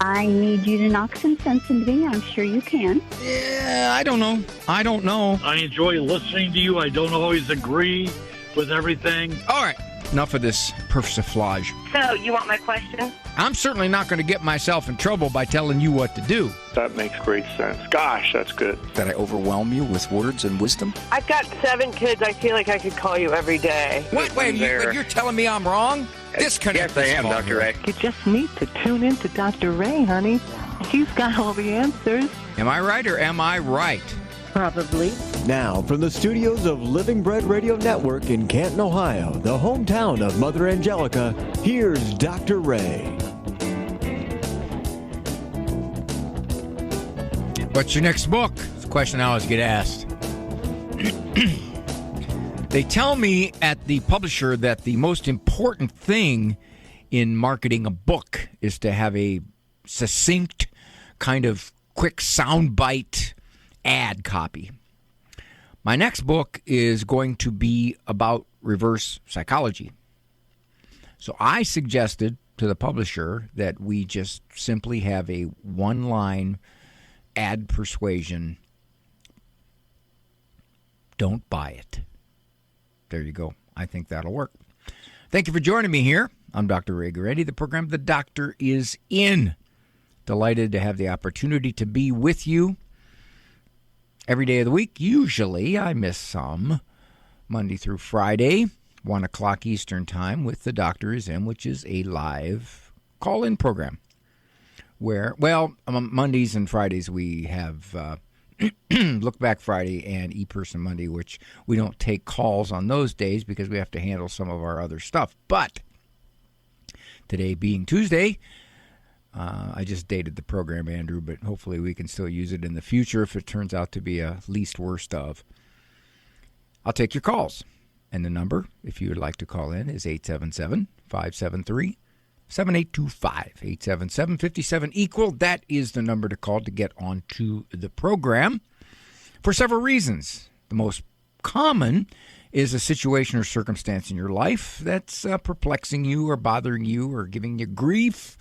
I need you to knock some sense into me. I'm sure you can. Yeah, I don't know. I enjoy listening to you. I don't always agree with everything. All right, enough of this persiflage. So, you want my question? I'm certainly not going to get myself in trouble by telling you what to do. That makes great sense. Gosh, that's good. Did I overwhelm you with words and wisdom? I've got 7 kids. I feel like I could call you every day. Wait, you're telling me I'm wrong? Disconnect. Yes, I am, Dr. Ray. You just need to tune in to Dr. Ray, honey. He's got all the answers. Am I right or am I right? Probably. Now, from the studios of Living Bread Radio Network in Canton, Ohio, the hometown of Mother Angelica, here's Dr. Ray. What's your next book? It's a question I always get asked. They tell me at the publisher that the most important thing in marketing a book is to have a succinct, kind of quick soundbite ad copy. My next book is going to be about reverse psychology. So I suggested to the publisher that we just simply have a one-line ad persuasion. Don't buy it. There you go. I think that'll work. Thank you for joining me here. I'm Dr. Ray Guarendi. The program The Doctor is In. Delighted to have the opportunity to be with you every day of the week. Usually I miss some. Monday through Friday, 1 o'clock Eastern Time with The Doctor is In, which is a live call-in program. Where, Mondays and Fridays we have Look Back Friday and E-Person Monday, which we don't take calls on those days because we have to handle some of our other stuff. But today being Tuesday, I just dated the program, Andrew, but hopefully we can still use it in the future if it turns out to be a least worst of. I'll take your calls. And the number, if you would like to call in, is 877-573-7825. 877-57-EQUAL. That is the number to call to get onto the program for several reasons. The most common is a situation or circumstance in your life that's perplexing you or bothering you or giving you grief,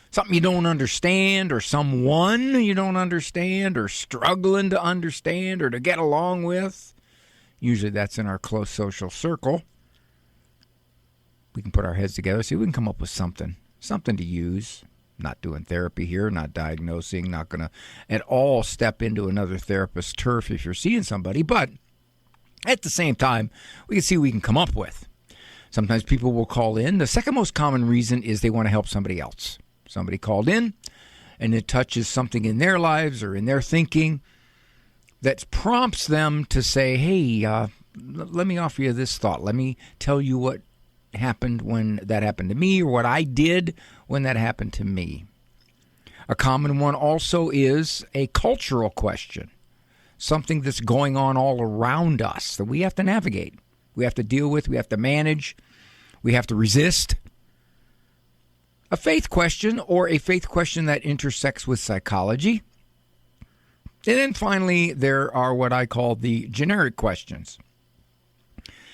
something you don't understand or someone you don't understand or struggling to understand or to get along with. Usually that's in our close social circle. We can put our heads together, see if we can come up with something to use. Not doing therapy here, not diagnosing, not going to at all step into another therapist's turf if you're seeing somebody. But at the same time, we can see what we can come up with. Sometimes people will call in. The second most common reason is they want to help somebody else. Somebody called in, and it touches something in their lives or in their thinking that prompts them to say, hey, let me offer you this thought. Let me tell you what happened when that happened to me or what I did when that happened to me. A common one also is a cultural question, something that's going on all around us that we have to navigate, we have to deal with, we have to manage, we have to resist. A faith question or a faith question that intersects with psychology. And then finally, there are what I call the generic questions.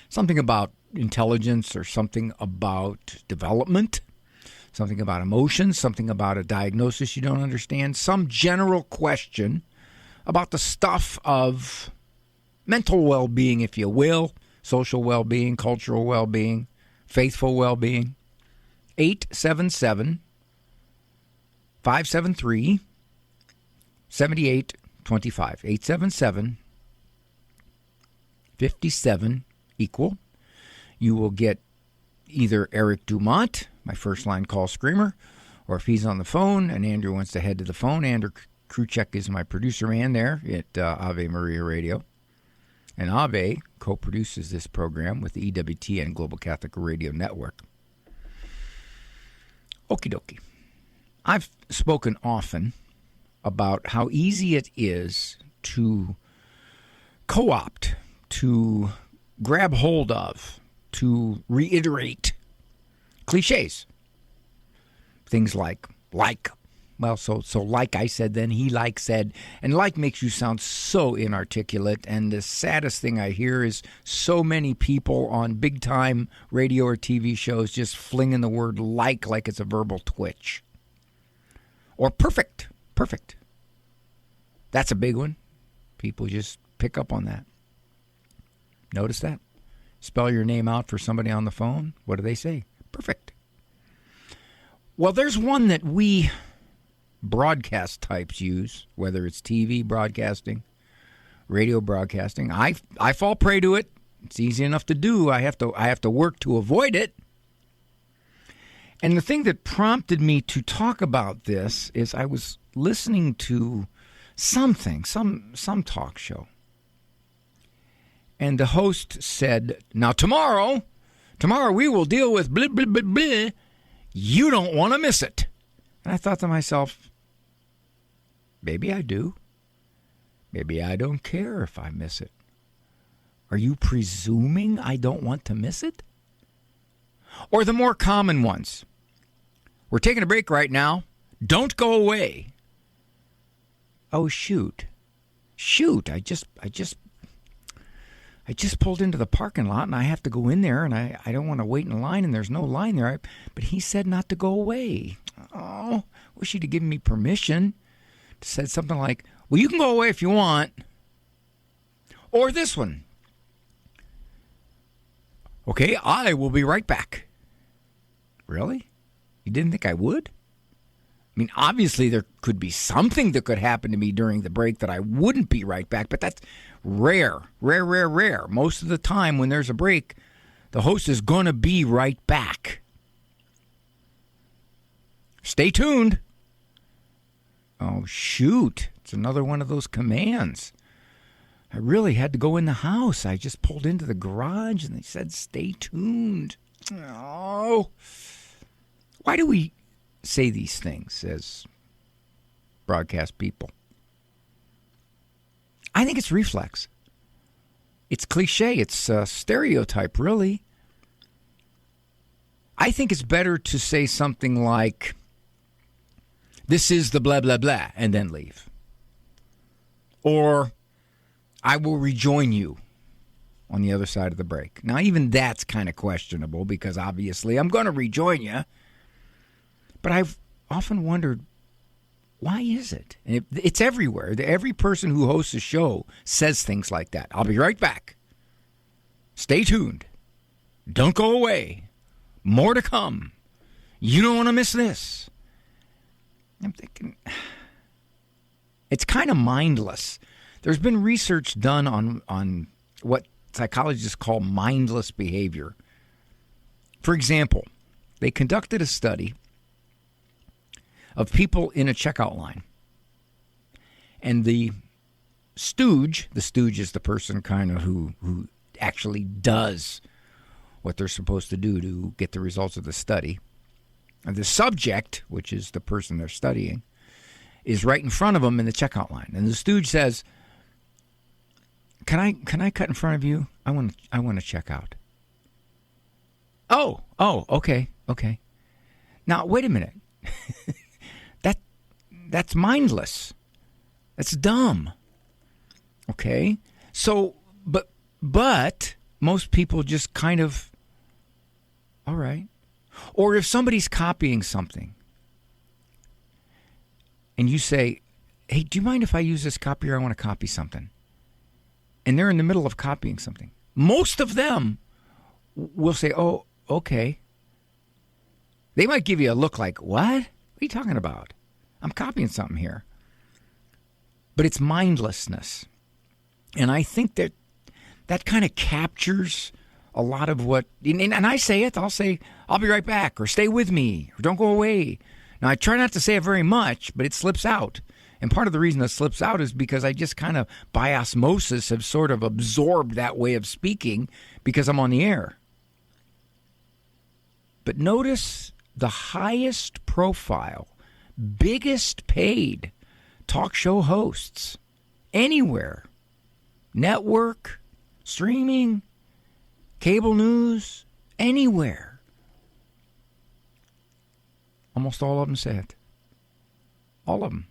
Something about intelligence or something about development, something about emotions, something about a diagnosis you don't understand, some general question about the stuff of mental well-being, if you will, social well-being, cultural well-being, faithful well-being. 877-573-7825. 877-57-EQUAL. You will get either Eric Dumont, my first-line call screamer, or if he's on the phone and Andrew wants to head to the phone, Andrew Kruchek is my producer man there at Ave Maria Radio. And Ave co-produces this program with the EWTN Global Catholic Radio Network. Okie dokie. I've spoken often about how easy it is to co-opt, to grab hold of, to reiterate cliches. Things like. Well, so like I said, then he like said. And like makes you sound so inarticulate. And the saddest thing I hear is so many people on big-time radio or TV shows just flinging the word like it's a verbal twitch. Or perfect. Perfect. That's a big one. People just pick up on that. Notice that? Spell your name out for somebody on the phone. What do they say? Perfect. Well, there's one that we broadcast types use, whether it's TV broadcasting, radio broadcasting. I fall prey to it. It's easy enough to do. I have to work to avoid it. And the thing that prompted me to talk about this is I was listening to some talk show. And the host said, now tomorrow we will deal with blah, blah, blah, blah. You don't want to miss it. And I thought to myself, maybe I do. Maybe I don't care if I miss it. Are you presuming I don't want to miss it? Or the more common ones. We're taking a break right now. Don't go away. Oh, shoot. I just pulled into the parking lot, and I have to go in there, and I don't want to wait in line, and there's no line there. But he said not to go away. Oh, wish he'd have given me permission. Said something like, well, you can go away if you want. Or this one. Okay, I will be right back. Really? You didn't think I would? I mean, obviously there could be something that could happen to me during the break that I wouldn't be right back, but that's rare. Rare. Most of the time when there's a break, the host is going to be right back. Stay tuned. Oh, shoot. It's another one of those commands. I really had to go in the house. I just pulled into the garage and they said, stay tuned. Oh. Why do we say these things as broadcast people? I think it's reflex. It's cliche. It's a stereotype, really. I think it's better to say something like, this is the blah, blah, blah, and then leave. Or, I will rejoin you on the other side of the break. Now, even that's kind of questionable because obviously I'm going to rejoin you. But I've often wondered, why is it? And it's everywhere. Every person who hosts a show says things like that. I'll be right back. Stay tuned. Don't go away. More to come. You don't want to miss this. I'm thinking, it's kind of mindless. There's been research done on what psychologists call mindless behavior. For example, they conducted a study of people in a checkout line. And the stooge is the person kind of who actually does what they're supposed to do to get the results of the study. And the subject, which is the person they're studying, is right in front of them in the checkout line. And the stooge says, Can I cut in front of you? I want to check out. Oh, okay. Now, wait a minute. That's mindless. That's dumb. Okay? So, but most people just kind of, all right. Or if somebody's copying something and you say, hey, do you mind if I use this copier? I want to copy something. And they're in the middle of copying something. Most of them will say, oh, okay. They might give you a look like, what? What are you talking about? I'm copying something here. But it's mindlessness. And I think that kind of captures a lot of what, and I say it, I'll say, I'll be right back, or stay with me, or don't go away. Now, I try not to say it very much, but it slips out. And part of the reason it slips out is because I just kind of, by osmosis, have sort of absorbed that way of speaking because I'm on the air. But notice the highest profile, biggest paid talk show hosts anywhere, network, streaming, cable news, anywhere. Almost all of them say it. All of them.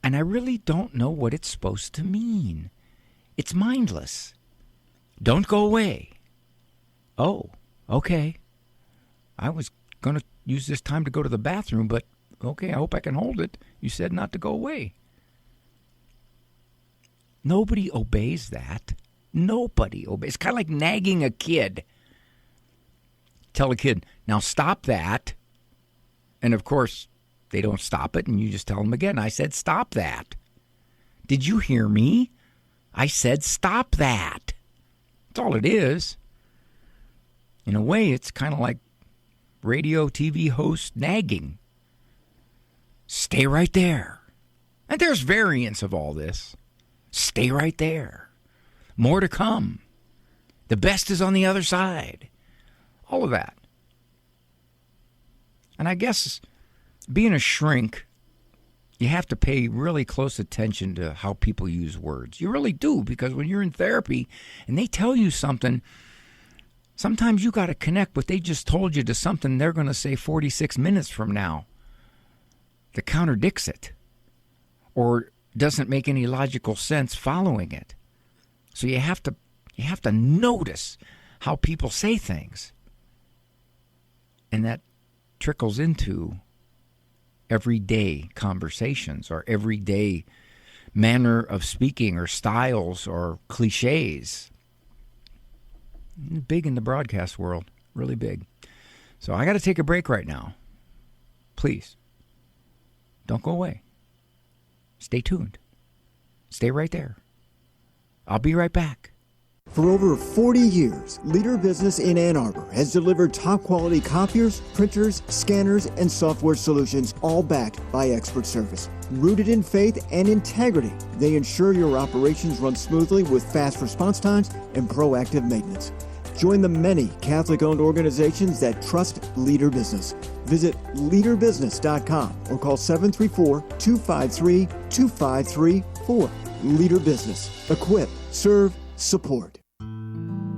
And I really don't know what it's supposed to mean. It's mindless. Don't go away. Oh, okay. I was going to use this time to go to the bathroom, but Okay, I hope I can hold it. You said not to go away. Nobody obeys that. Nobody obeys. It's kind of like nagging a kid. Tell a kid, now stop that. And of course, they don't stop it, and you just tell them again, I said stop that. Did you hear me? I said stop that. That's all it is. In a way, it's kind of like radio, TV host nagging. Stay right there. And there's variants of all this. Stay right there. More to come. The best is on the other side. All of that. And I guess being a shrink, you have to pay really close attention to how people use words. You really do, because when you're in therapy and they tell you something, sometimes you got to connect what they just told you to something they're going to say 46 minutes from now that contradicts it or doesn't make any logical sense following it. So you have to notice how people say things. And that trickles into everyday conversations or everyday manner of speaking or styles or cliches. Big in the broadcast world, really big. So I got to take a break right now. Please, don't go away. Stay tuned. Stay right there. I'll be right back. For over 40 years, Leader Business in Ann Arbor has delivered top-quality copiers, printers, scanners, and software solutions, all backed by expert service. Rooted in faith and integrity, they ensure your operations run smoothly with fast response times and proactive maintenance. Join the many Catholic-owned organizations that trust Leader Business. Visit leaderbusiness.com or call 734-253-2534. Leader Business. Equip, serve, support.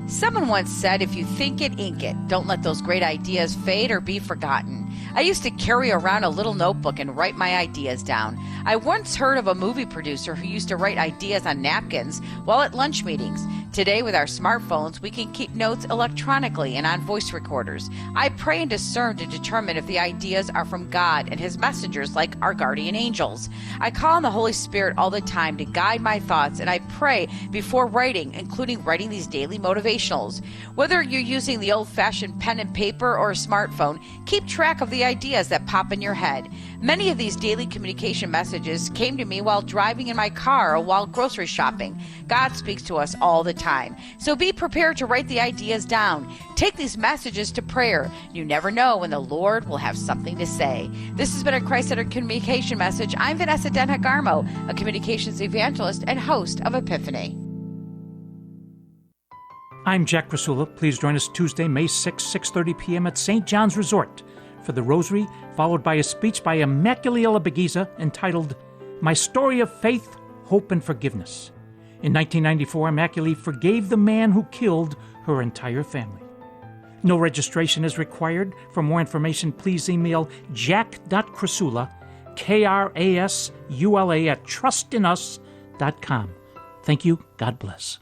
Someone once said, if you think it, ink it. Don't let those great ideas fade or be forgotten. I used to carry around a little notebook and write my ideas down. I once heard of a movie producer who used to write ideas on napkins while at lunch meetings. Today, with our smartphones, we can keep notes electronically and on voice recorders. I pray and discern to determine if the ideas are from God and His messengers like our guardian angels. I call on the Holy Spirit all the time to guide my thoughts, and I pray before writing, including writing these daily motivationals. Whether you're using the old-fashioned pen and paper or a smartphone, keep track of the ideas that pop in your head. Many of these daily communication messages came to me while driving in my car or while grocery shopping. God speaks to us all the time. So be prepared to write the ideas down. Take these messages to prayer. You never know when the Lord will have something to say. This has been a Christ-centered communication message. I'm Vanessa Denha-Garmo, a communications evangelist and host of Epiphany. I'm Jack Krasula. Please join us Tuesday, May 6, 6:30 p.m. at St. John's Resort for the Rosary, followed by a speech by Immaculata Begiza entitled, My Story of Faith, Hope, and Forgiveness. In 1994, Immaculate forgave the man who killed her entire family. No registration is required. For more information, please email jack.krasula, Krasula, at trustinus.com. Thank you. God bless.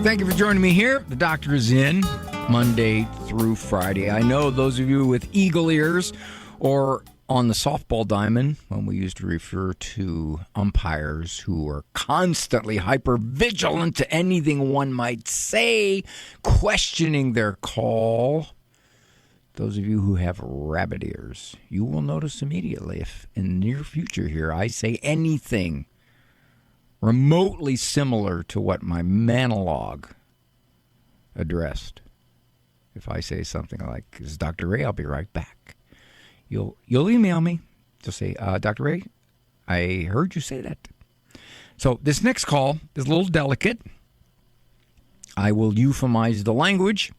Thank you for joining me here. The doctor is in Monday through Friday. I know those of you with eagle ears or on the softball diamond, when we used to refer to umpires who are constantly hyper-vigilant to anything one might say, questioning their call. Those of you who have rabbit ears, you will notice immediately if in the near future here I say anything remotely similar to what my monologue addressed. If I say something like, "This is Dr. Ray, I'll be right back," you'll email me. Just say, "Dr. Ray, I heard you say that." So this next call is a little delicate. I will euphemize the language.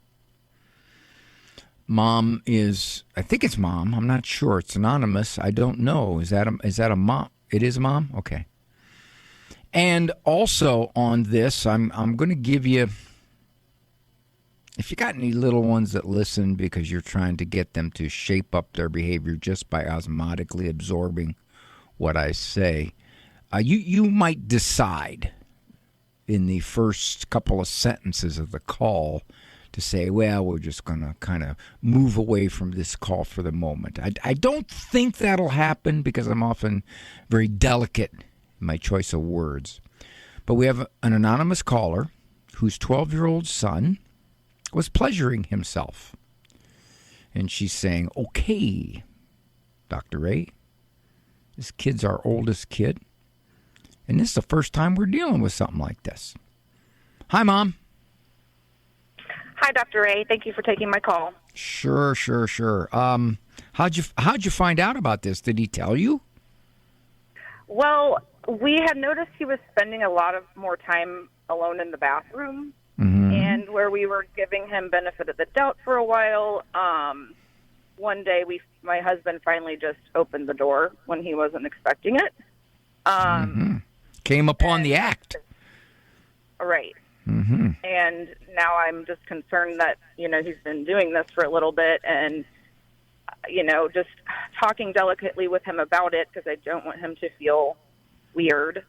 Mom is, I think it's mom. I'm not sure. It's anonymous. I don't know. Is that a mom? It is a mom? Okay. And also on this, I'm going to give you if you got any little ones that listen because you're trying to get them to shape up their behavior just by osmotically absorbing what I say, you might decide in the first couple of sentences of the call to say, well, we're just going to kind of move away from this call for the moment. I don't think that'll happen because I'm often very delicate in my choice of words. But we have an anonymous caller whose 12-year-old son was pleasuring himself. And she's saying, okay, Dr. Ray, this kid's our oldest kid. And this is the first time we're dealing with something like this. Hi, Mom. Hi, Dr. Ray. Thank you for taking my call. Sure. How'd you find out about this? Did he tell you? Well, we had noticed he was spending a lot of more time alone in the bathroom, and where we were giving him benefit of the doubt for a while. One day, my husband finally just opened the door when he wasn't expecting it. Came upon the act. Right. And now I'm just concerned that, he's been doing this for a little bit and, just talking delicately with him about it because I don't want him to feel weird.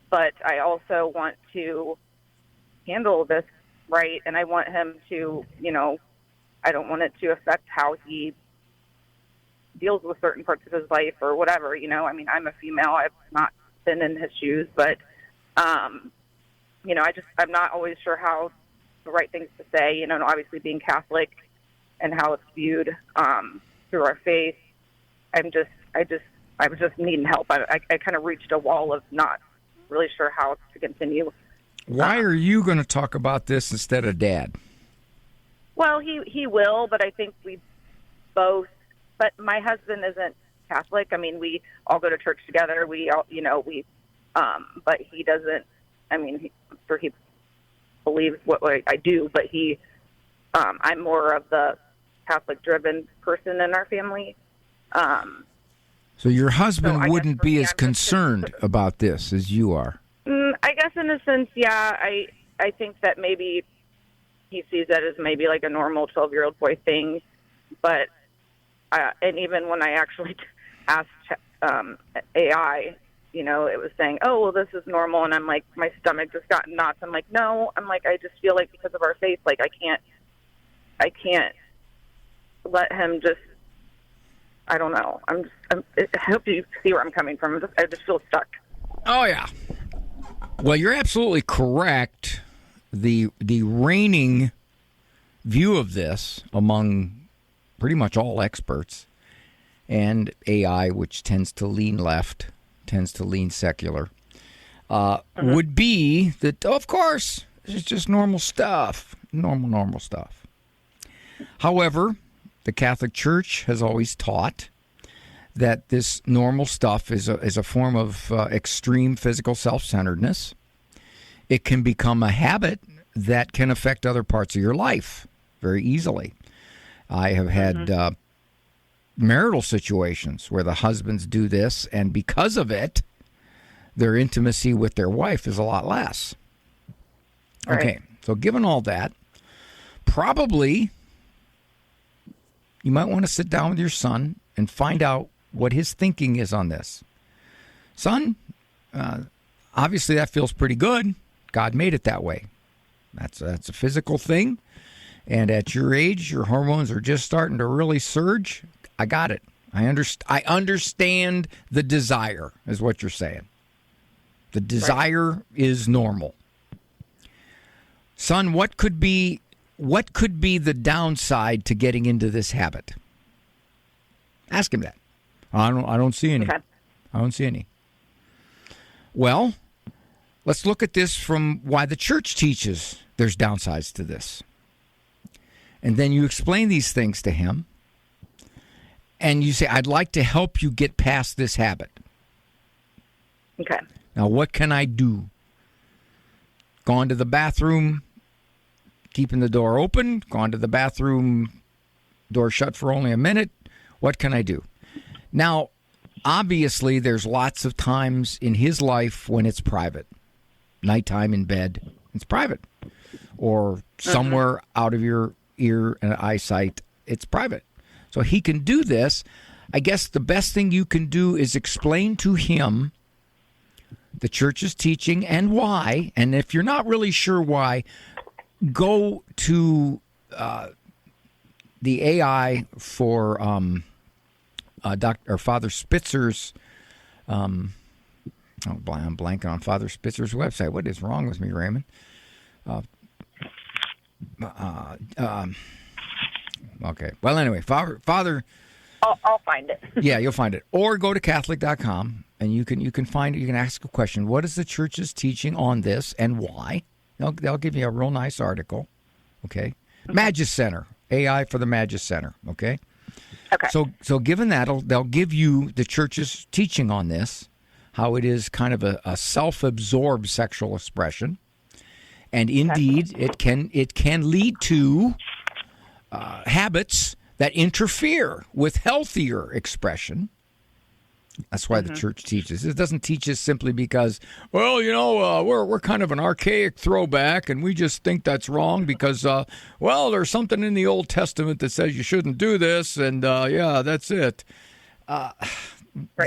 But I also want to handle this right, and I want him to, I don't want it to affect how he deals with certain parts of his life or whatever, I mean, I'm a female. I've not been in his shoes, but, I'm not always sure how the right things to say, obviously being Catholic and how it's viewed through our faith. I was just needing help. I kind of reached a wall of not really sure how to continue. Why are you going to talk about this instead of Dad? Well, he will, but I think we both. But my husband isn't Catholic. I mean, we all go to church together. We all, but he doesn't. I mean, I'm sure he believes what I do, but I'm more of the Catholic-driven person in our family. So your husband wouldn't be as concerned about this as you are? I guess in a sense, yeah. I think that maybe he sees that as maybe like a normal 12-year-old boy thing. But, and even when I actually asked AI, it was saying, oh, well, this is normal. And I'm like, my stomach just got knots. I'm like, no. I'm like, I just feel like because of our faith, like I can't let him just, I don't know. I hope you see where I'm coming from. I just feel stuck. Oh, yeah. Well, you're absolutely correct. The reigning view of this among pretty much all experts and AI, which tends to lean left, tends to lean secular, would be that, of course, it's just normal stuff. Normal stuff. However, the Catholic Church has always taught that this normal stuff is a form of extreme physical self-centeredness. It can become a habit that can affect other parts of your life very easily. I have had marital situations where the husbands do this, and because of it, their intimacy with their wife is a lot less. Right. Okay, so given all that, probably you might want to sit down with your son and find out what his thinking is on this. Son, obviously that feels pretty good. God made it that way. That's a physical thing. And at your age, your hormones are just starting to really surge. I got it. I understand the desire, is what you're saying. The desire is normal. Son, what could be the downside to getting into this habit? Ask him that. I don't see any. Okay. I don't see any. Well, let's look at this from why the church teaches there's downsides to this. And then you explain these things to him. And you say, I'd like to help you get past this habit. Okay. Now, what can I do? Gone to the bathroom, keeping the door open. Gone to the bathroom, door shut for only a minute. What can I do? Now, obviously, there's lots of times in his life when it's private. Nighttime in bed, it's private. or somewhere out of your ear and eyesight. It's private. So he can do this. I guess the best thing you can do is explain to him the church's teaching and why. And if you're not really sure why, go to the AI for Father Spitzer's. I'm blanking on Father Spitzer's website. What is wrong with me, Raymond? Okay. Well, anyway, Father. I'll find it. Yeah, you'll find it. Or go to Catholic.com and you can find it. You can ask a question. What is the church's teaching on this and why? They'll give you a real nice article. Okay. Magis Center. AI for the Magis Center. Okay. Okay. So given that, they'll give you the church's teaching on this, how it is kind of a self-absorbed sexual expression, and indeed it can lead to habits that interfere with healthier expression. That's why the church teaches. It doesn't teach us simply because, well, we're kind of an archaic throwback, and we just think that's wrong because, there's something in the Old Testament that says you shouldn't do this, and that's it. The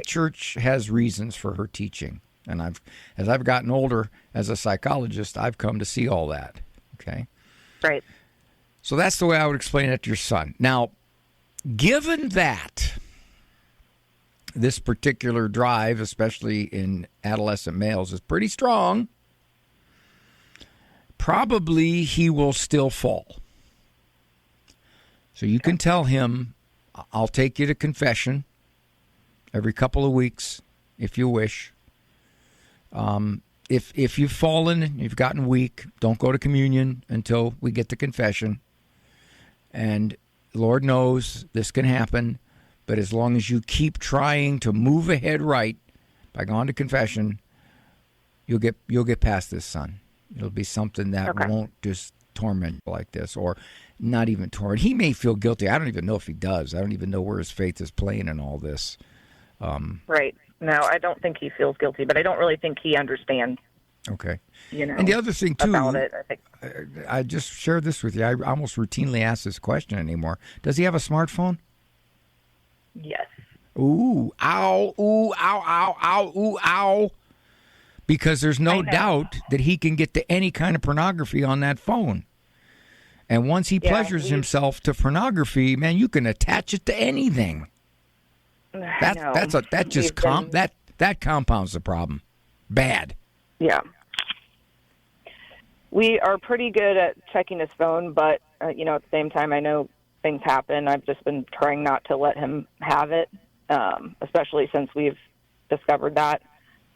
church has reasons for her teaching, and as I've gotten older as a psychologist, I've come to see all that. Okay, right. So that's the way I would explain it to your son. Now, given that this particular drive, especially in adolescent males, is pretty strong, probably he will still fall. So you can tell him, I'll take you to confession every couple of weeks if you wish. If you've fallen, you've gotten weak, don't go to communion until we get to confession. And Lord knows this can happen. But as long as you keep trying to move ahead right by going to confession, you'll get past this, son. It'll be something that won't just torment you like this, or not even torment. He may feel guilty. I don't even know if he does. I don't even know where his faith is playing in all this. Right. No, I don't think he feels guilty, but I don't really think he understands. Okay. And the other thing, too, about it, I think. I just shared this with you. I almost routinely ask this question anymore. Does he have a smartphone? Yes. Ooh, ow, ooh, ow, ow, ow, ooh, ow. Because there's no doubt that he can get to any kind of pornography on that phone. And once he pleasures himself to pornography, man, you can attach it to anything. That compounds the problem. Bad. Yeah. We are pretty good at checking his phone, but at the same time, I know things happen. I've just been trying not to let him have it, especially since we've discovered that.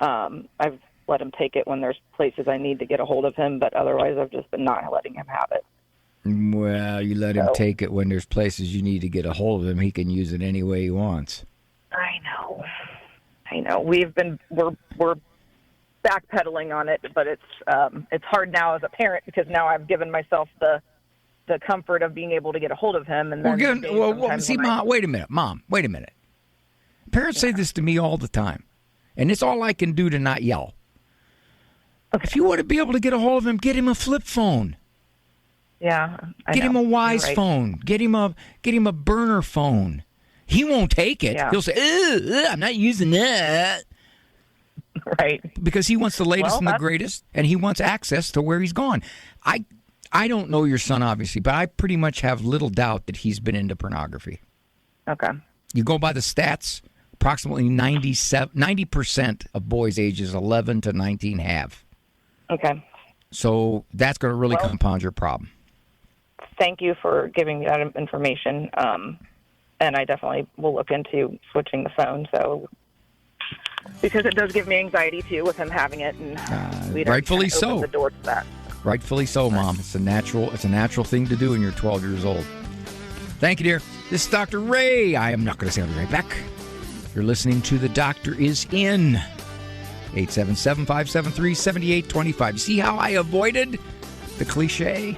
I've let him take it when there's places I need to get a hold of him, but otherwise I've just been not letting him have it. Well, you let him take it when there's places you need to get a hold of him. He can use it any way he wants. I know. We're backpedaling on it, but it's hard now as a parent because now I've given myself the comfort of being able to get a hold of him. And Mom, wait a minute. Parents say this to me all the time, and it's all I can do to not yell. Okay. If you want to be able to get a hold of him, get him a flip phone. Yeah, get him a Wise phone. Get him a burner phone. He won't take it. Yeah. He'll say, I'm not using that. Right. Because he wants the latest and the greatest, and he wants access to where he's gone. I don't know your son, obviously, but I pretty much have little doubt that he's been into pornography. Okay. You go by the stats, approximately 90% of boys ages 11 to 19 have. Okay. So that's going to really compound your problem. Thank you for giving me that information. And I definitely will look into switching the phone. So, because it does give me anxiety too with him having it, and we rightfully so. The door to that. Rightfully so, Mom. It's a natural thing to do when you're 12 years old. Thank you, dear. This is Dr. Ray. I am not going to say I'll be right back. You're listening to The Doctor Is In. 877-573-7825. See how I avoided the cliche?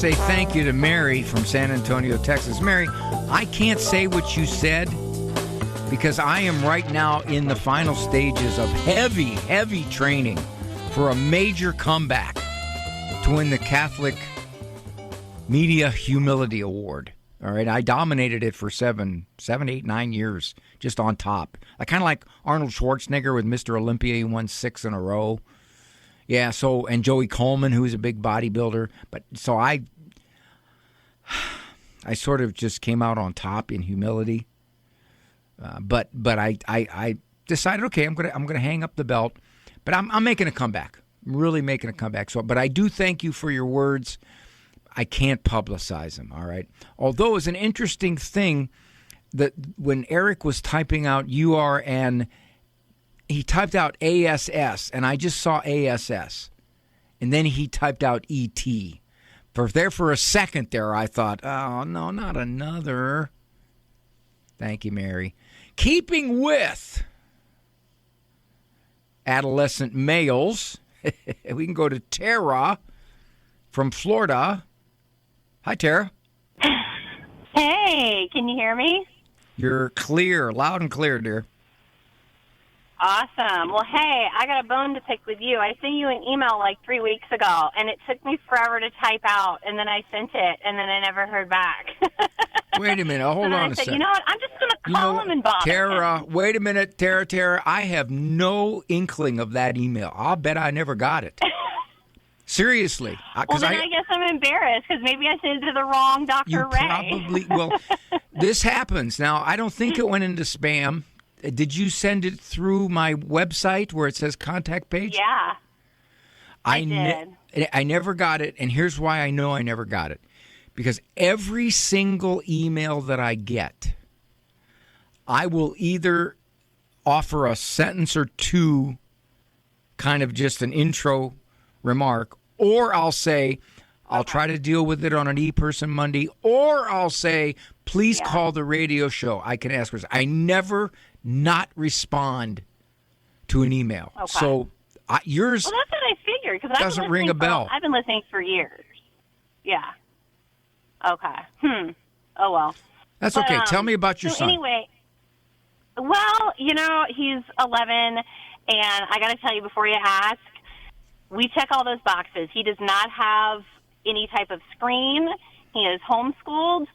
say thank you to Mary from San Antonio, Texas. Mary, I can't say what you said because I am right now in the final stages of heavy training for a major comeback to win the Catholic Media Humility Award. All right, I dominated it for 7, 8, 9 years, just on top. I kind of like Arnold Schwarzenegger with Mr. Olympia. He won 6 in a row. Yeah, so, and Joey Coleman, who's a big bodybuilder. But so I sort of just came out on top in humility. But I decided, okay, I'm gonna hang up the belt. But I'm making a comeback. I'm really making a comeback. So, but I do thank you for your words. I can't publicize them, all right? Although it's an interesting thing that when Eric was typing out URN, he typed out ASS, and I just saw ASS. And then he typed out ET. For a second there, I thought, oh, no, not another. Thank you, Mary. Keeping with adolescent males, we can go to Tara from Florida. Hi, Tara. Hey, can you hear me? You're clear, loud and clear, dear. Awesome. Well, hey, I got a bone to pick with you. I sent you an email like 3 weeks ago, and it took me forever to type out, and then I sent it, and then I never heard back. Wait a minute. Hold on a second. You know what? I'm just going to call him and bother Tara, him. wait a minute. Tara, I have no inkling of that email. I'll bet I never got it. Seriously. Well, then I guess I'm embarrassed because maybe I sent it to the wrong Dr. Ray. Well, this happens. Now, I don't think it went into spam. Did you send it through my website where it says contact page? Yeah, I did. I never got it, and here's why I know I never got it. Because every single email that I get, I will either offer a sentence or two, kind of just an intro remark, or I'll say, I'll try to deal with it on an E-Person Monday, or I'll say, please call the radio show. I can ask questions. I never not respond to an email. Okay. So yours well, that's what I figured. Cause doesn't ring a bell. I've been listening for years. Yeah. Okay. Oh, well. That's okay. Tell me about your son. Anyway, well, he's 11, and I got to tell you before you ask, we check all those boxes. He does not have any type of screen. He is homeschooled.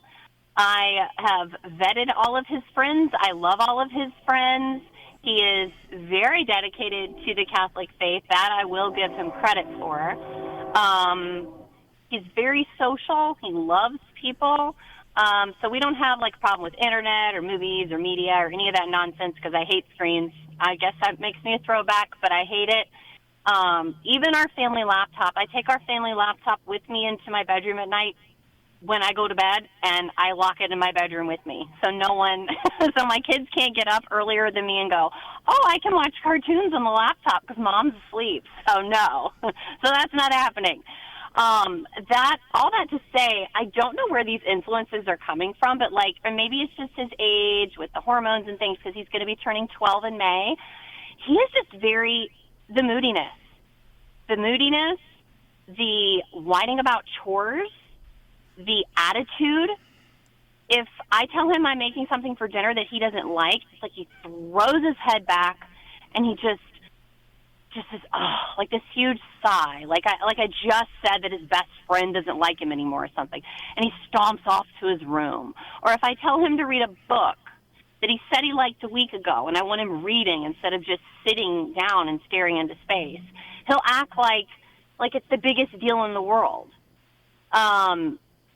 I have vetted all of his friends. I love all of his friends. He is very dedicated to the Catholic faith. That I will give him credit for. He's very social. He loves people. So we don't have like a problem with internet or movies or media or any of that nonsense because I hate screens. I guess that makes me a throwback, but I hate it. Even our family laptop, I take our family laptop with me into my bedroom at night when I go to bed, and I lock it in my bedroom with me. So so my kids can't get up earlier than me and go, oh, I can watch cartoons on the laptop because mom's asleep. So no. So that's not happening. All that to say, I don't know where these influences are coming from, but or maybe it's just his age with the hormones and things because he's going to be turning 12 in May. He is just the moodiness, the whining about chores, the attitude. If I tell him I'm making something for dinner that he doesn't like, it's like he throws his head back and he just says, oh, like this huge sigh, like I just said that his best friend doesn't like him anymore or something, and he stomps off to his room. Or if I tell him to read a book that he said he liked a week ago and I want him reading instead of just sitting down and staring into space, he'll act like it's the biggest deal in the world.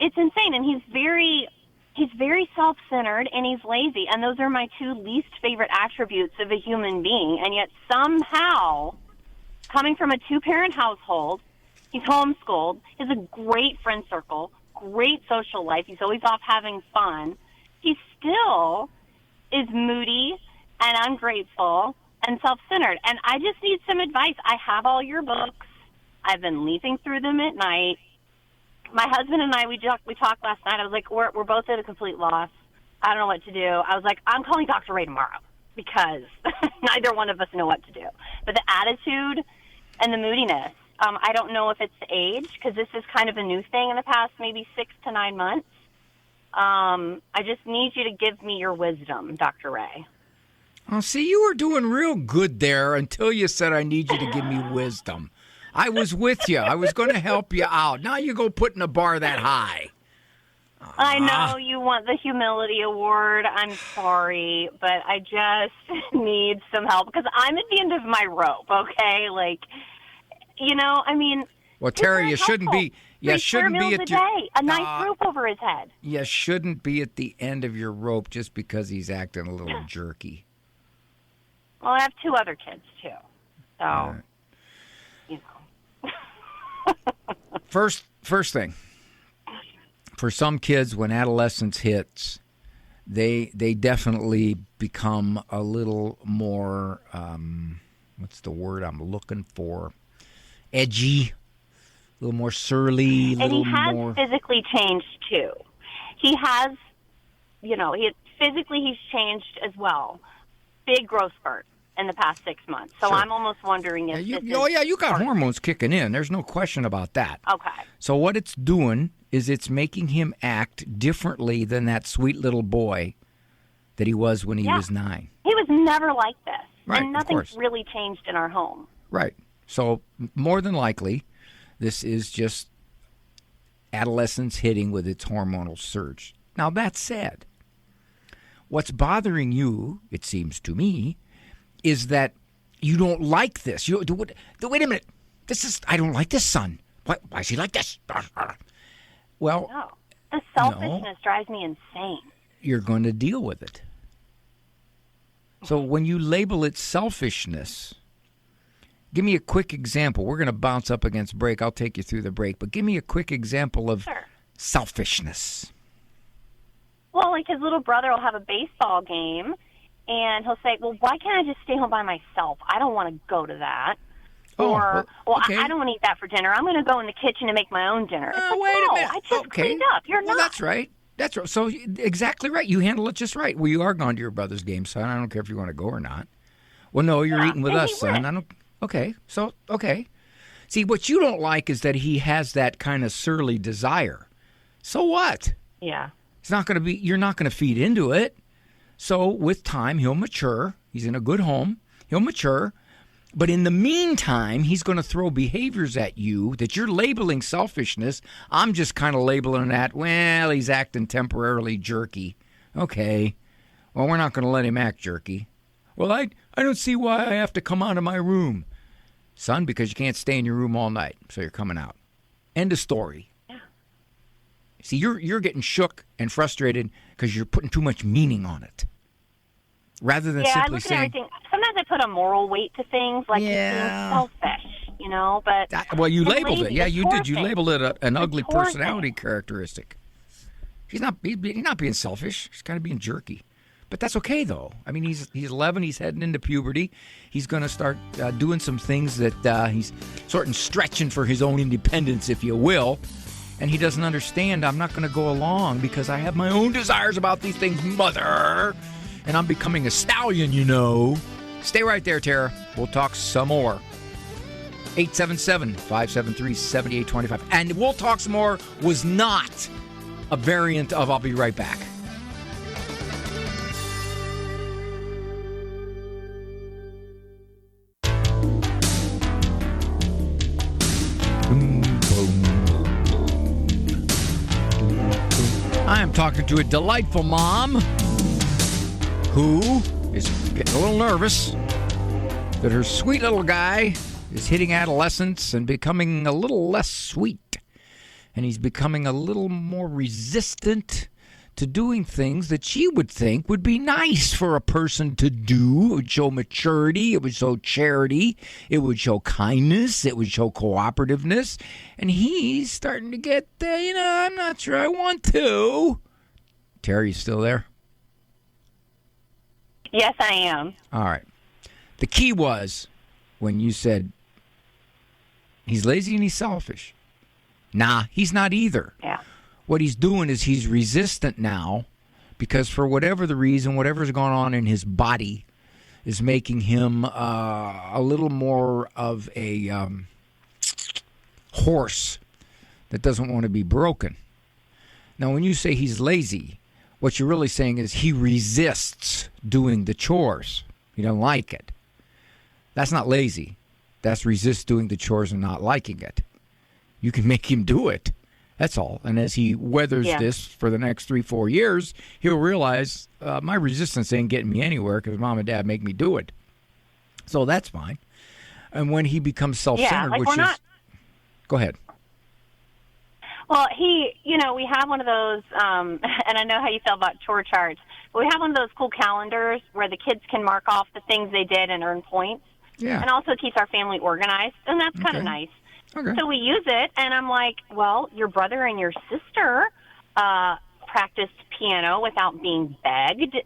It's insane, and he's very self-centered, and he's lazy, and those are my two least favorite attributes of a human being. And yet somehow, coming from a two-parent household, he's homeschooled, he has a great friend circle, great social life, he's always off having fun. He still is moody and ungrateful and self-centered, and I just need some advice. I have all your books. I've been leafing through them at night. My husband and I, we talked last night. I was like, we're both at a complete loss. I don't know what to do. I was like, I'm calling Dr. Ray tomorrow because neither one of us know what to do. But the attitude and the moodiness, I don't know if it's age, because this is kind of a new thing in the past maybe 6 to 9 months. I just need you to give me your wisdom, Dr. Ray. Oh, see, you were doing real good there until you said I need you to give me wisdom. I was with you. I was going to help you out. Now you go putting a bar that high. I know you want the humility award. I'm sorry, but I just need some help because I'm at the end of my rope, okay? Like, you know, I mean... Well, Terry, you shouldn't be... You shouldn't be at a nice roof over his head. You shouldn't be at the end of your rope just because he's acting a little jerky. Well, I have 2 other kids, too. So, you know. First thing. For some kids, when adolescence hits, they definitely become a little more, what's the word I'm looking for? Edgy, a little more surly, and he has more... physically changed, too. He has, you know, physically he's changed as well. Big growth spurt in the past 6 months. So Sure. I'm almost wondering if you got hormones kicking in. There's no question about that. Okay. So what it's doing is it's making him act differently than that sweet little boy that he was when he was 9. He was never like this. Right, and nothing's really changed in our home. Right. So more than likely, this is just adolescence hitting with its hormonal surge. Now, that said, what's bothering you, it seems to me, is that you don't like this. Wait a minute. I don't like this, son. Why is he like this? Well, no. The selfishness drives me insane. You're going to deal with it. So when you label it selfishness, give me a quick example. We're going to bounce up against break. I'll take you through the break. But give me a quick example of selfishness. Well, like his little brother will have a baseball game, and he'll say, well, why can't I just stay home by myself? I don't want to go to that. I don't want to eat that for dinner. I'm going to go in the kitchen and make my own dinner. It's like, wait a minute. I just cleaned up. You're not. That's right. That's right. So exactly right. You handle it just right. Well, you are going to your brother's game, son. I don't care if you want to go or not. Well, no, you're eating with us, son. I don't. Okay. So, okay. See, what you don't like is that he has that kind of surly desire. So what? Yeah. It's not going to be. You're not going to feed into it. So with time, he'll mature. He's in a good home. He'll mature. But in the meantime, he's going to throw behaviors at you that you're labeling selfishness. I'm just kind of labeling that, well, he's acting temporarily jerky. Okay. Well, we're not going to let him act jerky. Well, I don't see why I have to come out of my room. Son, because you can't stay in your room all night, so you're coming out. End of story. Yeah. See, you're getting shook and frustrated because you're putting too much meaning on it. Rather than simply I look saying... at everything. Sometimes I put a moral weight to things, like being selfish, you know, but... Well, you labeled it. Yeah, you did. You thing. labeled it an ugly personality thing. characteristic. He's not being selfish. He's kind of being jerky. But that's okay, though. I mean, he's 11. He's heading into puberty. He's going to start doing some things that he's sort of stretching for his own independence, if you will. And he doesn't understand I'm not going to go along because I have my own desires about these things, mother. And I'm becoming a stallion, you know. Stay right there, Tara. We'll talk some more. 877-573-7825. And We'll Talk Some More was not a variant of I'll be right back. I am talking to a delightful mom who is getting a little nervous that her sweet little guy is hitting adolescence and becoming a little less sweet. And he's becoming a little more resistant to doing things that she would think would be nice for a person to do. It would show maturity. It would show charity. It would show kindness. It would show cooperativeness. And he's starting to get, I'm not sure I want to. Terry, you still there? Yes, I am. All right. The key was when you said he's lazy and he's selfish. Nah, he's not either. Yeah. What he's doing is he's resistant now because for whatever the reason, whatever's going on in his body is making him a little more of a horse that doesn't want to be broken. Now, when you say he's lazy, what you're really saying is he resists doing the chores. He doesn't like it. That's not lazy. That's resist doing the chores and not liking it. You can make him do it. That's all. And as he weathers this for the next 3-4 years, he'll realize my resistance ain't getting me anywhere because mom and dad make me do it. So that's fine. And when he becomes self-centered, Go ahead. Well, we have one of those, and I know how you feel about chore charts, but we have one of those cool calendars where the kids can mark off the things they did and earn points. Yeah. And also keeps our family organized, and that's kind of nice. Okay. So we use it, and I'm like, well, your brother and your sister practiced piano without being begged.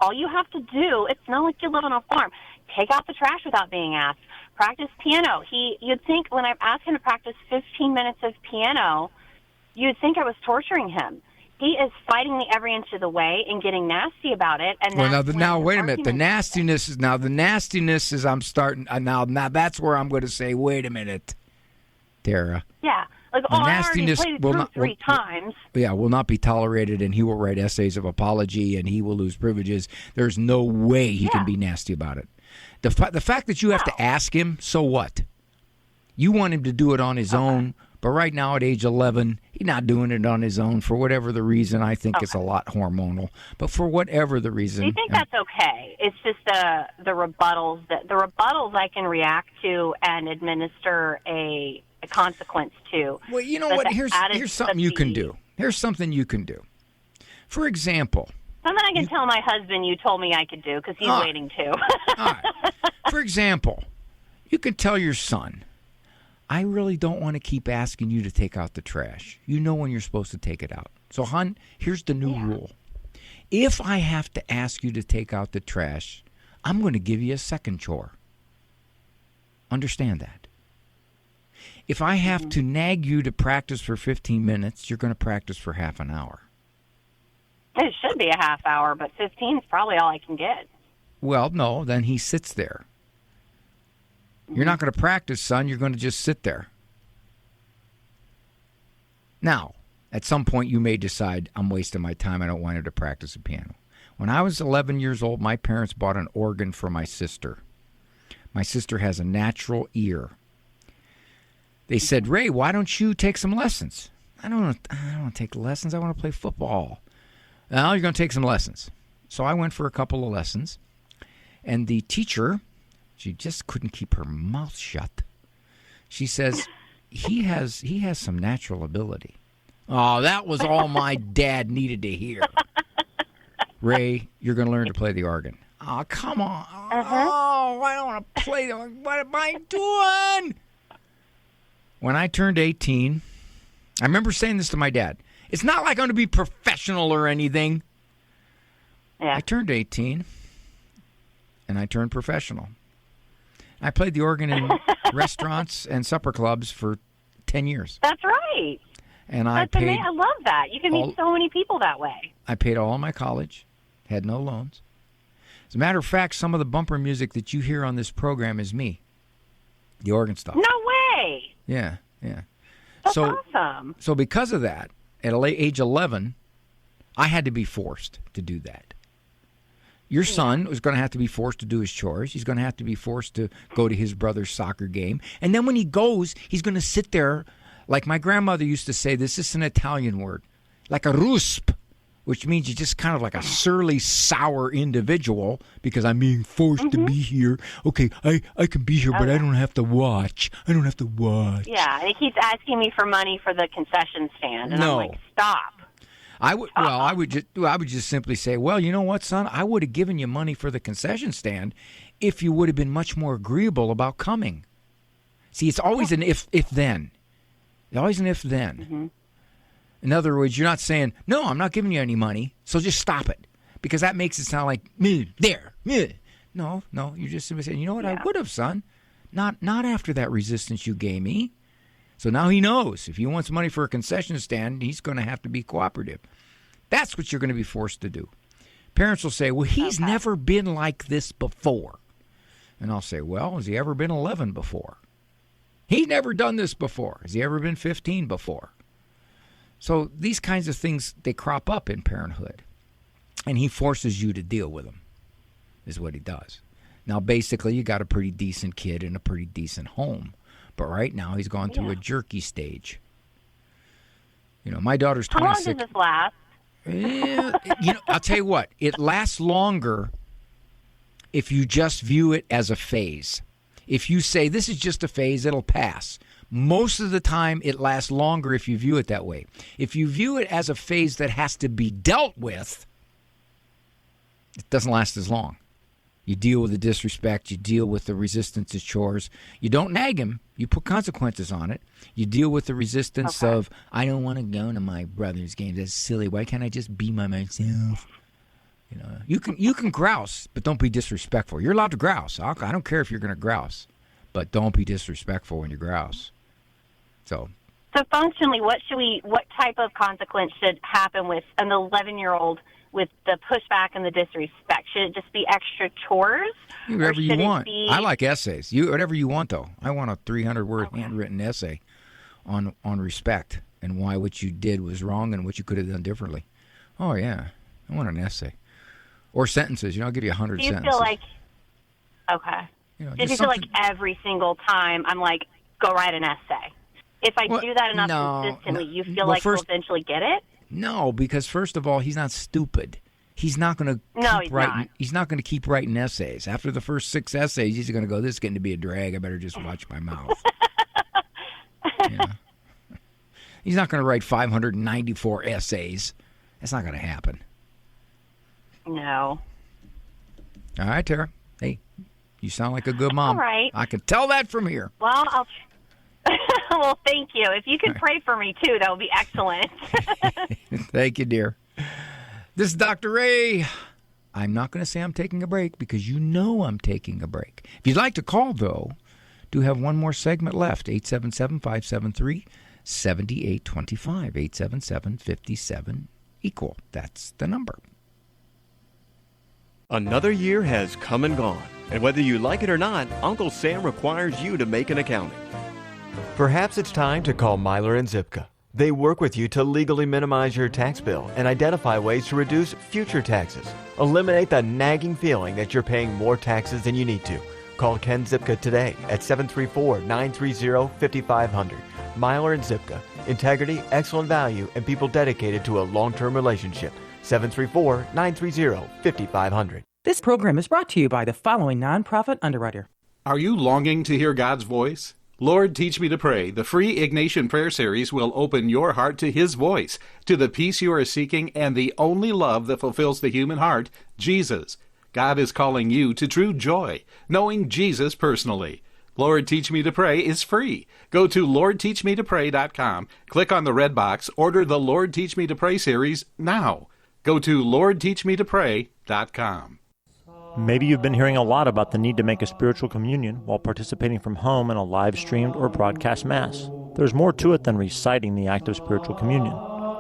All you have to do, it's not like you live on a farm, take out the trash without being asked. Practice piano. You'd think when I've asked him to practice 15 minutes of piano, you'd think I was torturing him. He is fighting me every inch of the way and getting nasty about it. And now wait a minute. The nastiness is I'm starting now. That's where I'm going to say, wait a minute, Tara. Yeah, like the nastiness I already played it three times. Yeah, will not be tolerated, and he will write essays of apology, and he will lose privileges. There's no way he can be nasty about it. The fact that you have to ask him, so what? You want him to do it on his own. But right now at age 11, he's not doing it on his own for whatever the reason. I think it's a lot hormonal. But for whatever the reason. Do you think that's okay? It's just the rebuttals. The rebuttals I can react to and administer a consequence to. Well, you know what? Here's something you can do. Here's something you can do. For example. Something I can tell my husband you told me I could do because he's waiting too. All right. For example, you could tell your son, I really don't want to keep asking you to take out the trash. You know when you're supposed to take it out. So, hon, here's the new rule. If I have to ask you to take out the trash, I'm going to give you a second chore. Understand that. If I have to nag you to practice for 15 minutes, you're going to practice for half an hour. It should be a half hour, but 15 is probably all I can get. Well, no, then he sits there. You're not going to practice, son. You're going to just sit there. Now, at some point, you may decide, I'm wasting my time. I don't want him to practice the piano. When I was 11 years old, my parents bought an organ for my sister. My sister has a natural ear. They said, Ray, why don't you take some lessons? I don't want to take lessons. I want to play football. Now you're going to take some lessons. So I went for a couple of lessons. And the teacher, she just couldn't keep her mouth shut. She says, he has some natural ability. Oh, that was all my dad needed to hear. Ray, you're going to learn to play the organ. Oh, come on. Oh, I don't want to play the organ. What am I doing? When I turned 18, I remember saying this to my dad. It's not like I'm going to be professional or anything. Yeah. I turned 18, and I turned professional. I played the organ in restaurants and supper clubs for 10 years. That's right. And I love that. You can meet so many people that way. I paid all of my college, had no loans. As a matter of fact, some of the bumper music that you hear on this program is me, the organ stuff. No way. Yeah. That's awesome. So because of that, at age 11, I had to be forced to do that. Your son was going to have to be forced to do his chores. He's going to have to be forced to go to his brother's soccer game. And then when he goes, he's going to sit there, like my grandmother used to say, this is an Italian word, like a rusp, which means you're just kind of like a surly, sour individual because I'm being forced to be here. Okay, I can be here, but I don't have to watch. Yeah, and he keeps asking me for money for the concession stand, and I'm like, stop. I would just simply say, well, you know what, son? I would have given you money for the concession stand if you would have been much more agreeable about coming. See, it's always an if-then. It's always an if-then. Mm-hmm. In other words, you're not saying, no, I'm not giving you any money, so just stop it. Because that makes it sound like, there. No, you're just simply saying, you know what, I would have, son. Not after that resistance you gave me. So now he knows if he wants money for a concession stand, he's going to have to be cooperative. That's what you're going to be forced to do. Parents will say, well, he's never been like this before. And I'll say, well, has he ever been 11 before? He's never done this before. Has he ever been 15 before? So these kinds of things, they crop up in parenthood. And he forces you to deal with them, is what he does. Now, basically, you got a pretty decent kid in a pretty decent home. But right now, he's gone through a jerky stage. You know, my daughter's 26. How long does this last? You know, I'll tell you what. It lasts longer if you just view it as a phase. If you say, this is just a phase, it'll pass. Most of the time, it lasts longer if you view it that way. If you view it as a phase that has to be dealt with, it doesn't last as long. You deal with the disrespect. You deal with the resistance to chores. You don't nag him. You put consequences on it. You deal with the resistance of, I don't want to go to my brother's games. That's silly. Why can't I just be by myself? You know, you can grouse, but don't be disrespectful. You're allowed to grouse. I don't care if you're going to grouse, but don't be disrespectful when you grouse. So functionally, what type of consequence should happen with an 11-year-old with the pushback and the disrespect? Should it just be extra chores? Whatever you want. I like essays. Whatever you want, though. I want a 300-word handwritten essay on respect and why what you did was wrong and what you could have done differently. Oh, yeah. I want an essay. Or sentences. You know, I'll give you 100 sentences. Do you feel like, do you feel like every single time I'm like, go write an essay? If I do that enough consistently, you feel like you'll eventually get it? No, because first of all, he's not stupid. He's not going to keep writing. He's not going to keep writing essays. After the first 6 essays, he's going to go, this is getting to be a drag. I better just watch my mouth. He's not going to write 594 essays. That's not going to happen. No. All right, Tara. Hey, you sound like a good mom. All right. I can tell that from here. Well, well, thank you. If you could pray for me, too, that would be excellent. Thank you, dear. This is Dr. Ray. I'm not going to say I'm taking a break because you know I'm taking a break. If you'd like to call, though, do have one more segment left. 877-573-7825. 877-57-EQUAL. That's the number. Another year has come and gone, and whether you like it or not, Uncle Sam requires you to make an accounting. Perhaps it's time to call Myler and Zipka. They work with you to legally minimize your tax bill and identify ways to reduce future taxes. Eliminate the nagging feeling that you're paying more taxes than you need to. Call Ken Zipka today at 734-930-5500. Myler and Zipka. Integrity, excellent value, and people dedicated to a long-term relationship. 734-930-5500. This program is brought to you by the following nonprofit underwriter. Are you longing to hear God's voice? Lord, Teach Me to Pray, the free Ignatian Prayer Series will open your heart to His voice, to the peace you are seeking, and the only love that fulfills the human heart, Jesus. God is calling you to true joy, knowing Jesus personally. Lord, Teach Me to Pray is free. Go to LordTeachMeToPray.com, click on the red box, order the Lord, Teach Me to Pray series now. Go to LordTeachMeToPray.com. Maybe you've been hearing a lot about the need to make a spiritual communion while participating from home in a live-streamed or broadcast Mass. There's more to it than reciting the act of spiritual communion.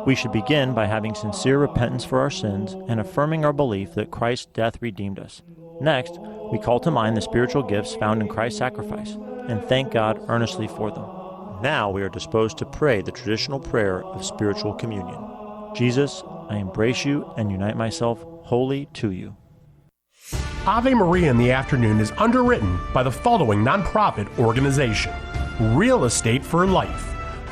We should begin by having sincere repentance for our sins and affirming our belief that Christ's death redeemed us. Next, we call to mind the spiritual gifts found in Christ's sacrifice and thank God earnestly for them. Now we are disposed to pray the traditional prayer of spiritual communion. Jesus, I embrace you and unite myself wholly to you. Ave Maria in the Afternoon is underwritten by the following nonprofit organization: Real Estate for Life.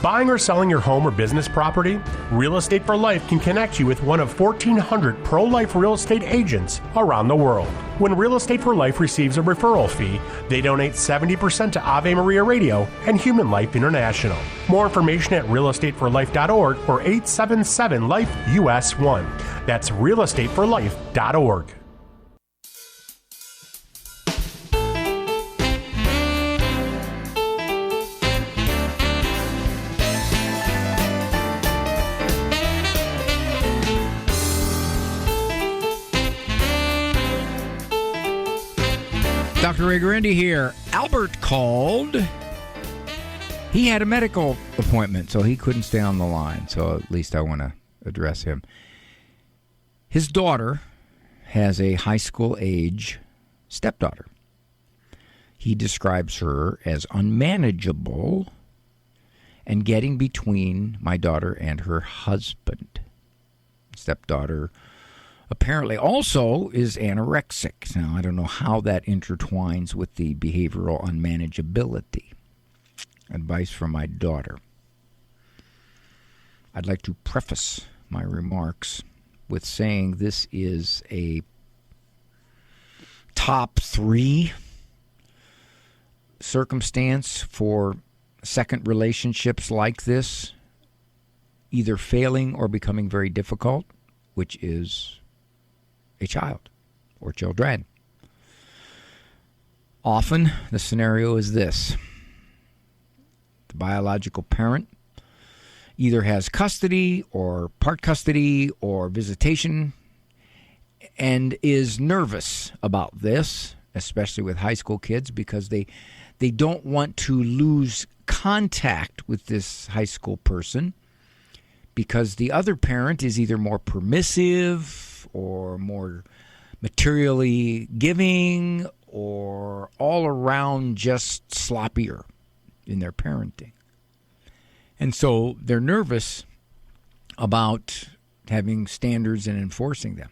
Buying or selling your home or business property? Real Estate for Life can connect you with one of 1,400 pro-life real estate agents around the world. When Real Estate for Life receives a referral fee, they donate 70% to Ave Maria Radio and Human Life International. More information at realestateforlife.org or 877-LIFE-US1. That's realestateforlife.org. Dr. Ray Guarendi here. Albert called. He had a medical appointment, so he couldn't stay on the line. So at least I want to address him. His daughter has a high school age stepdaughter. he describes her as unmanageable and getting between my daughter and her husband. Stepdaughter apparently also is anorexic. Now, I don't know how that intertwines with the behavioral unmanageability. Advice from my daughter. I'd like to preface my remarks with saying this is a top 3 circumstance for second relationships like this, either failing or becoming very difficult, which is a child or children. Often the scenario is this. The biological parent either has custody or part custody or visitation and is nervous about this, especially with high school kids, because they don't want to lose contact with this high school person because the other parent is either more permissive or more materially giving or all around just sloppier in their parenting. And so they're nervous about having standards and enforcing them.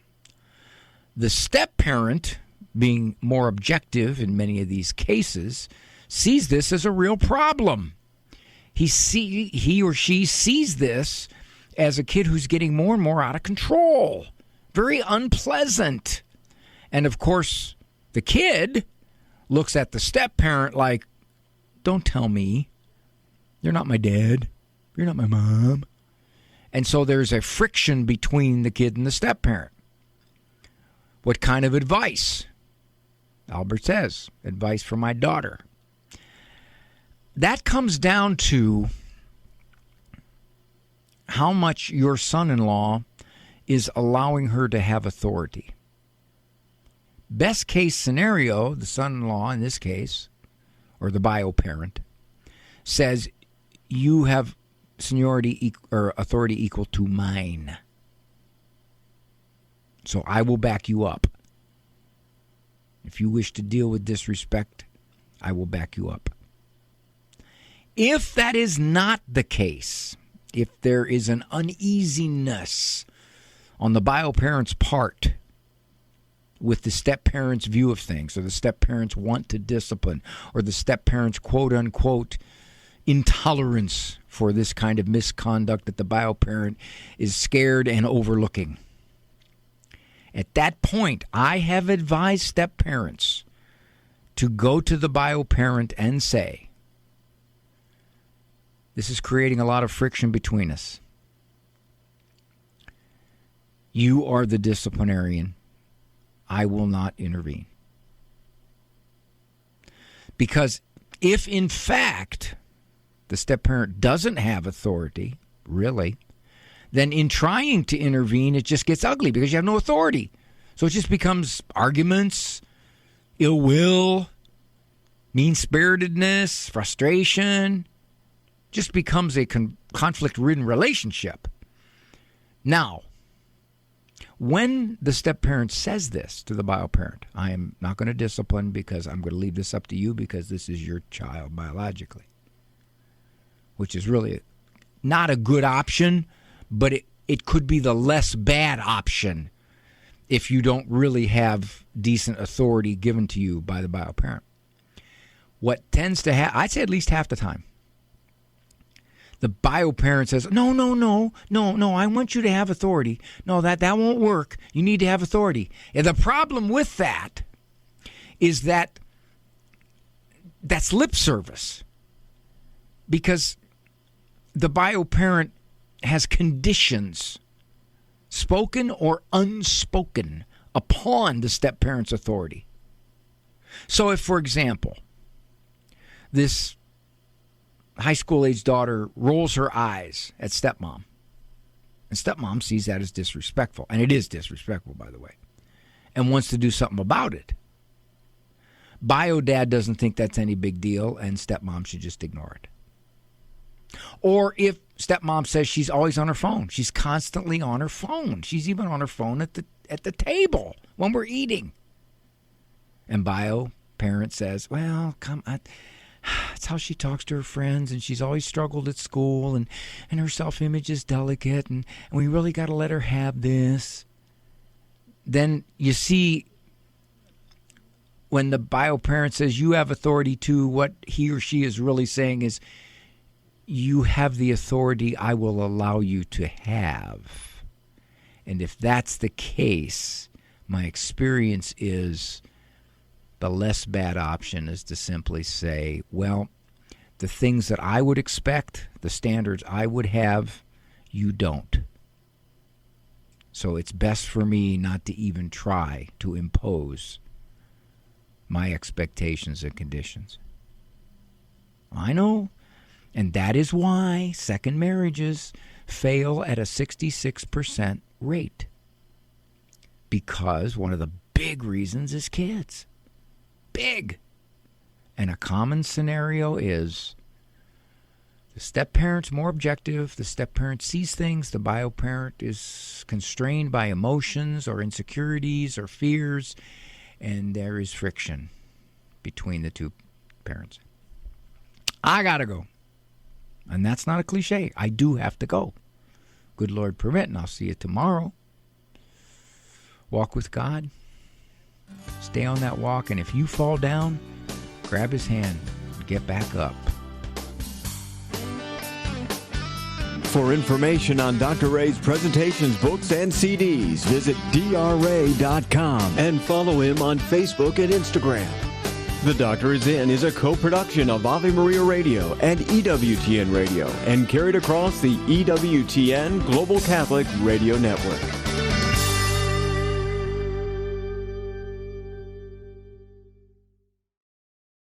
The step-parent, being more objective in many of these cases, sees this as a real problem. He or she sees this as a kid who's getting more and more out of control. Very unpleasant. And, of course, the kid looks at the step-parent like, don't tell me. You're not my dad. You're not my mom. And so there's a friction between the kid and the step-parent. What kind of advice? Albert says, advice for my daughter. That comes down to how much your son-in-law is allowing her to have authority. Best case scenario, the son-in-law in this case, or the bio parent, says you have seniority or authority equal to mine. So I will back you up. If you wish to deal with disrespect, I will back you up. If that is not the case, if there is an uneasiness on the bio parent's part with the step-parent's view of things, or the step-parent's want to discipline, or the step-parent's quote-unquote intolerance for this kind of misconduct that the bio parent is scared and overlooking. At that point, I have advised step-parents to go to the bio parent and say, this is creating a lot of friction between us. You are the disciplinarian. I will not intervene. Because if, in fact, the step-parent doesn't have authority, really, then in trying to intervene, it just gets ugly because you have no authority. So it just becomes arguments, ill will, mean-spiritedness, frustration. Just becomes a conflict-ridden relationship. Now, when the step-parent says this to the bio parent, I am not going to discipline because I'm going to leave this up to you because this is your child biologically, which is really not a good option, but it could be the less bad option if you don't really have decent authority given to you by the bio parent. What tends to happen, I'd say at least half the time, the bio parent says, no, I want you to have authority. No, that won't work. You need to have authority. And the problem with that is that that's lip service. Because the bio parent has conditions, spoken or unspoken, upon the step-parent's authority. So if, for example, this high school-age daughter rolls her eyes at stepmom, and stepmom sees that as disrespectful, and it is disrespectful, by the way, and wants to do something about it, bio dad doesn't think that's any big deal, and stepmom should just ignore it. Or if stepmom says she's always on her phone, she's constantly on her phone, she's even on her phone at the table when we're eating, and bio parent says, well, come on, it's how she talks to her friends, and she's always struggled at school, and her self-image is delicate, and we really got to let her have this. Then you see, when the bio parent says you have authority too, what he or she is really saying is, you have the authority I will allow you to have. And if that's the case, my experience is the less bad option is to simply say, well, the things that I would expect, the standards I would have, you don't. So it's best for me not to even try to impose my expectations and conditions. I know. And that is why second marriages fail at a 66% rate. Because one of the big reasons is kids. Big. And a common scenario is the step-parent's more objective. The step-parent sees things. The bio-parent is constrained by emotions or insecurities or fears. And there is friction between the two parents. I got to go. And that's not a cliche. I do have to go. Good Lord permit, and I'll see you tomorrow. Walk with God. Stay on that walk, and if you fall down, grab his hand and get back up. For information on Dr. Ray's presentations, books, and CDs, visit drray.com and follow him on Facebook and Instagram. The Doctor Is In is a co-production of Ave Maria Radio and EWTN Radio and carried across the EWTN Global Catholic Radio Network.